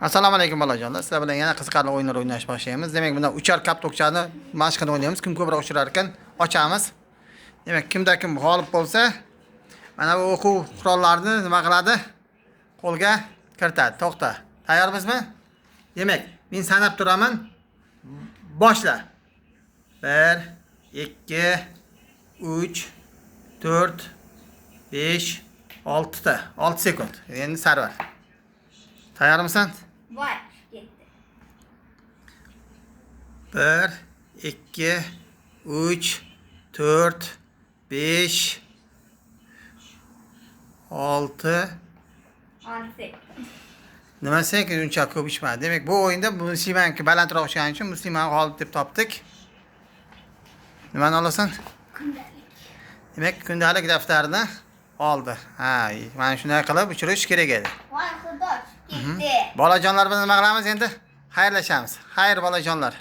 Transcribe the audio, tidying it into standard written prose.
Assalomu alaykum bolajonlar. Sizlar bilan yana qiziqarli o'yinlar o'ynash boshlaymiz. Demak, bunda uchar kaptokchani mashqini o'ynaymiz. Kim ko'proq uchirar ekan ochamiz. Demak, kimda kim g'olib bo'lsa, mana bu o'quv qurollarini nima qiladi? Qo'lga kiritadi. To'xta. Tayyormizmi? Demak, men sanab turaman. Boshla. 1 2 3 4 5 6 ta. 6 sekund. Endi Sarvar. Tayyormisan? Var. Gitti. 1 2 3 4 5 6 Artık. Nima sen ki uncha ko'p ichmadi. Demak, bu o'yinda Musimanki balandroq o'xshagani uchun Musiman g'olib deb topdik. Nimani olasan? Kundalik. Demak, kundalik daftarini oldi. Ha, mana shunday qilib uchirish kerak edi. Var xudosh. Gitti. Bolajonlar bilan nima qilamiz endi? Xayrlashamiz. Xayr bolajonlar.